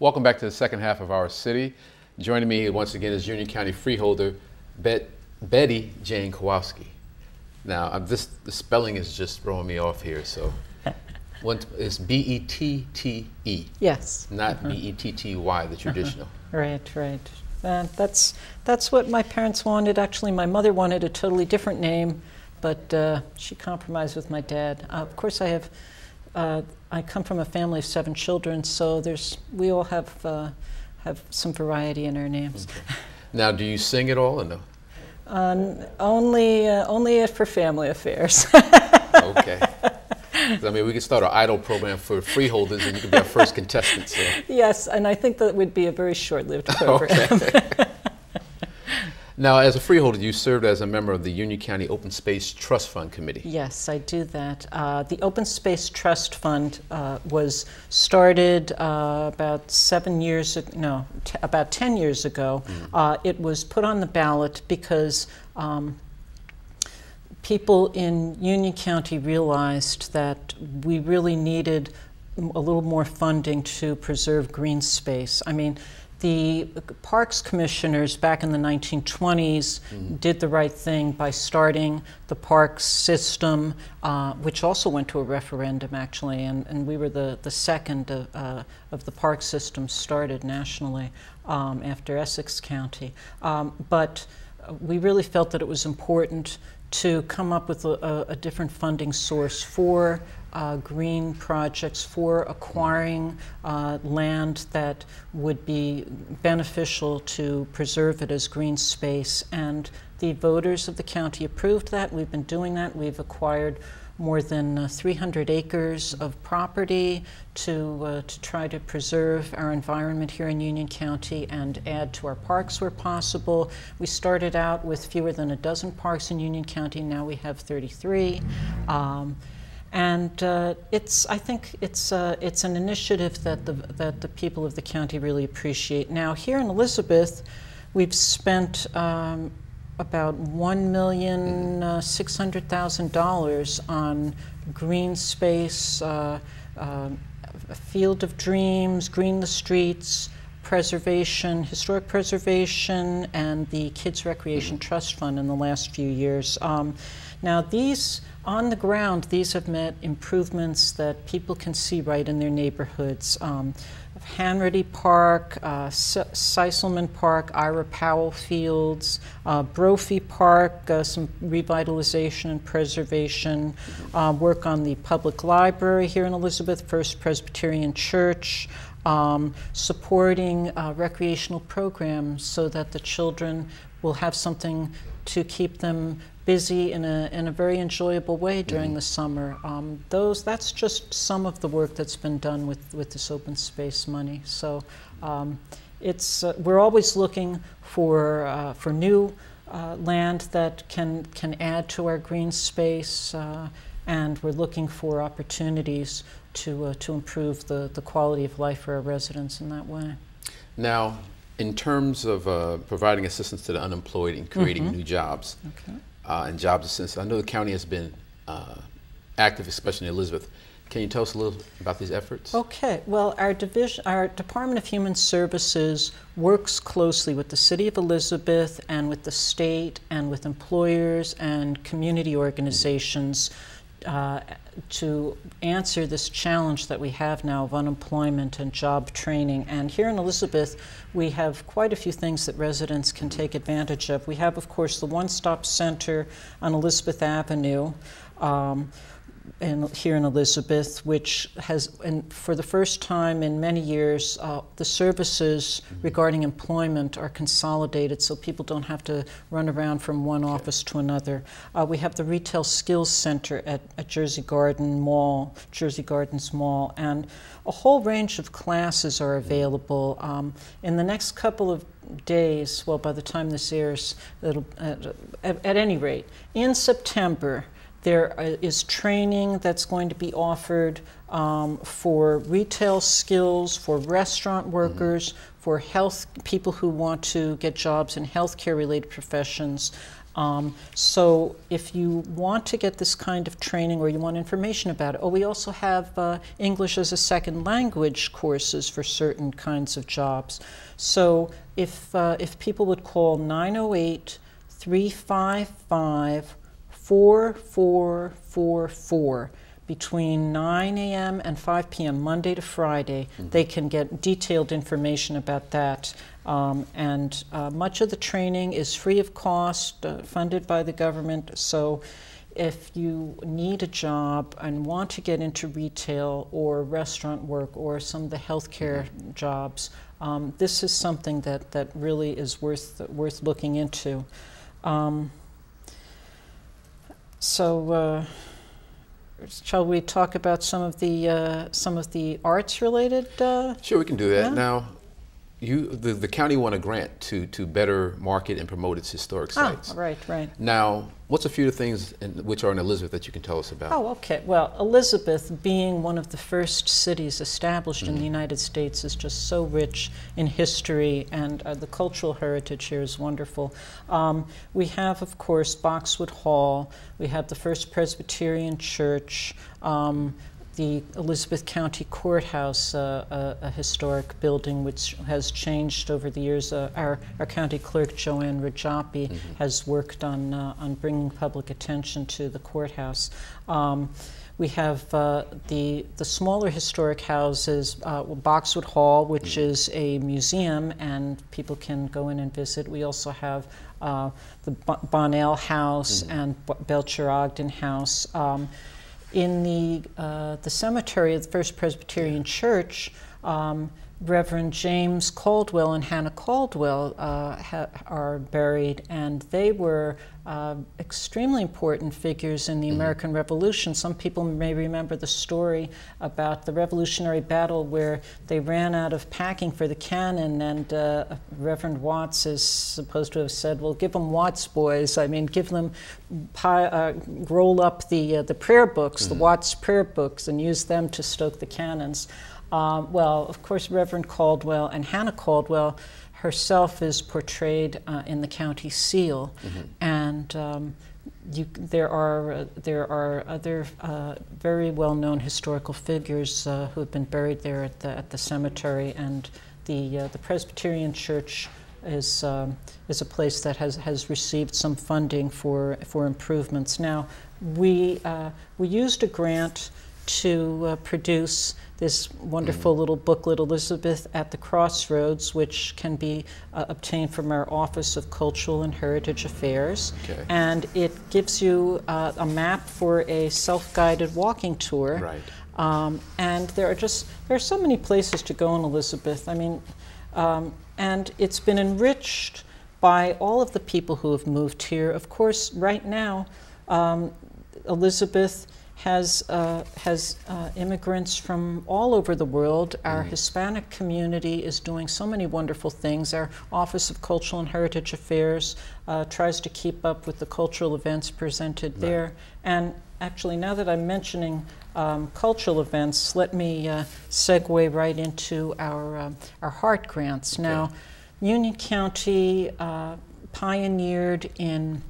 Welcome back to the second half of Our City. Joining me once again is Union County freeholder Betty Jane Kowalski. Now, the spelling is just throwing me off here, so it's B-E-T-T-E. Yes. Not B-E-T-T-Y, the traditional. Right. That's what my parents wanted. Actually, my mother wanted a totally different name, but she compromised with my dad. Of course, I come from a family of 7 children, so we all have some variety in our names. Okay. Now, do you sing at all or no? Only for family affairs. Okay. I mean, we could start an idol program for freeholders, and you could be our first contestant. So. Yes, and I think that would be a very short-lived program. Okay. Now, as a freeholder, you served as a member of the Union County Open Space Trust Fund Committee. Yes, I do that. The Open Space Trust Fund was started about 7 years ago, no, about 10 years ago. It was put on the ballot because people in Union County realized that we really needed a little more funding to preserve green space. I mean, the Parks Commissioners back in the 1920s did the right thing by starting the parks system, which also went to a referendum, actually, and we were the second of the park system started nationally after Essex County. But we really felt that it was important to come up with a different funding source for green projects, for acquiring land that would be beneficial to preserve it as green space. And the voters of the county approved that. We've been doing that. We've acquired more than 300 acres of property to try to preserve our environment here in Union County and add to our parks where possible. We started out with fewer than a dozen parks in Union County. Now we have 33. I think it's an initiative that the people of the county really appreciate. Now, here in Elizabeth, we've spent about $1,600,000 on green space, Field of Dreams, Green the Streets, preservation, historic preservation, and the Kids Recreation Trust Fund in the last few years. Now, these on the ground, these have met improvements that people can see right in their neighborhoods. Hanratty Park, Seiselman Park, Ira Powell Fields, Brophy Park, some revitalization and preservation, work on the public library here in Elizabeth, First Presbyterian Church, supporting recreational programs so that the children will have something to keep them busy in a very enjoyable way during the summer. That's just some of the work that's been done with this open space money. So we're always looking for new land that can add to our green space, and we're looking for opportunities to improve the quality of life for our residents in that way. Now, in terms of providing assistance to the unemployed and creating new jobs, and jobs assistance, I know the county has been active, especially in Elizabeth. Can you tell us a little about these efforts? Okay. Well, our Department of Human Services works closely with the City of Elizabeth and with the state and with employers and community organizations to answer this challenge that we have now of unemployment and job training. And here in Elizabeth, we have quite a few things that residents can take advantage of. We have, of course, the One-Stop Center on Elizabeth Avenue here in Elizabeth, which has, for the first time in many years, the services regarding employment are consolidated so people don't have to run around from one office to another. We have the Retail Skills Center at Jersey Gardens Mall, and a whole range of classes are available. In the next couple of days, well, by the time this airs, at any rate, in September, there is training that's going to be offered for retail skills, for restaurant workers, for people who want to get jobs in healthcare-related professions. So if you want to get this kind of training or you want information about it, we also have English as a second language courses for certain kinds of jobs. So if people would call 908-355-4444 between 9 a.m. and 5 p.m. Monday to Friday, they can get detailed information about that. And much of the training is free of cost, funded by the government. So if you need a job and want to get into retail or restaurant work or some of the healthcare jobs, this is something that really is worth looking into. Shall we talk about some of the arts related? Sure, we can do that. Yeah. Now, the county won a grant to better market and promote its historic sites. Right. Now, what's a few of the things which are in Elizabeth that you can tell us about? Okay. Well, Elizabeth, being one of the first cities established in the United States, is just so rich in history, and the cultural heritage here is wonderful. We have, of course, Boxwood Hall. We have the First Presbyterian Church. The Elizabeth County Courthouse, a historic building which has changed over the years. Our county clerk, Joanne Rajapi, has worked on bringing public attention to the courthouse. We have the smaller historic houses, Boxwood Hall, which is a museum, and people can go in and visit. We also have the Bonnell House and Belcher Ogden House. In the cemetery of the First Presbyterian Church, Reverend James Caldwell and Hannah Caldwell are buried, and they were extremely important figures in the American Revolution. Some people may remember the story about the Revolutionary Battle where they ran out of packing for the cannon, and Reverend Watts is supposed to have said, well, give them Watts, boys. I mean, give them, roll up the prayer books, the Watts prayer books, and use them to stoke the cannons. Well, of course, Reverend Caldwell and Hannah Caldwell herself is portrayed in the county seal, and there are other very well-known historical figures who have been buried there at the cemetery, and the Presbyterian Church is a place that has received some funding for improvements. Now, we used a grant to produce this wonderful little booklet, Elizabeth at the Crossroads, which can be obtained from our Office of Cultural and Heritage Affairs. Okay. And it gives you a map for a self-guided walking tour. Right. And there are so many places to go in Elizabeth. I mean, and it's been enriched by all of the people who have moved here. Of course, right now, Elizabeth has immigrants from all over the world. Our Hispanic community is doing so many wonderful things. Our Office of Cultural and Heritage Affairs tries to keep up with the cultural events presented there. And actually, now that I'm mentioning cultural events, let me segue right into our HEART grants. Okay. Now, Union County pioneered in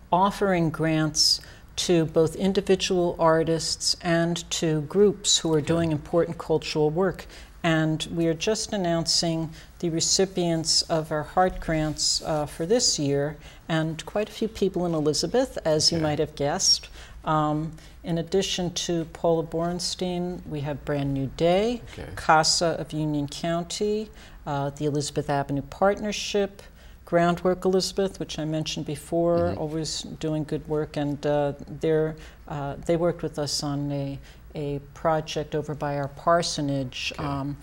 offering grants to both individual artists and to groups who are doing important cultural work. And we are just announcing the recipients of our HEART grants for this year, and quite a few people in Elizabeth, as you might have guessed. In addition to Paula Borenstein, we have Brand New Day, CASA of Union County, the Elizabeth Avenue Partnership, Groundwork Elizabeth, which I mentioned before, always doing good work, and they worked with us on a project over by our parsonage on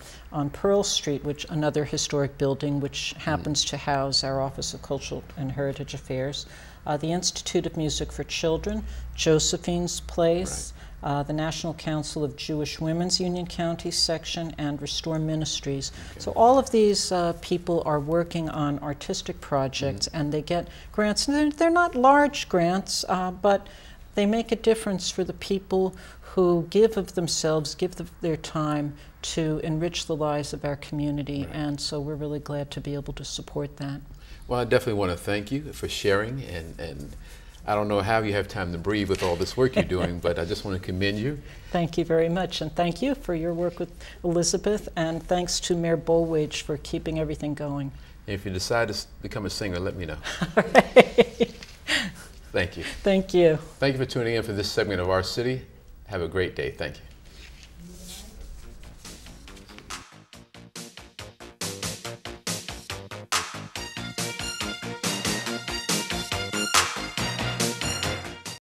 Pearl Street, which another historic building which happens to house our Office of Cultural and Heritage Affairs. The Institute of Music for Children, Josephine's Place, the National Council of Jewish Women's Union County section, and Restore Ministries. So all of these people are working on artistic projects, and they get grants. And they're not large grants, but they make a difference for the people who give of themselves, give their time to enrich the lives of our community. And so we're really glad to be able to support that. Well, I definitely want to thank you for sharing, and I don't know how you have time to breathe with all this work you're doing, but I just want to commend you. Thank you very much, and thank you for your work with Elizabeth, and thanks to Mayor Bolwage for keeping everything going. And if you decide to become a singer, let me know. All right. Thank you. Thank you. Thank you for tuning in for this segment of Our City. Have a great day. Thank you.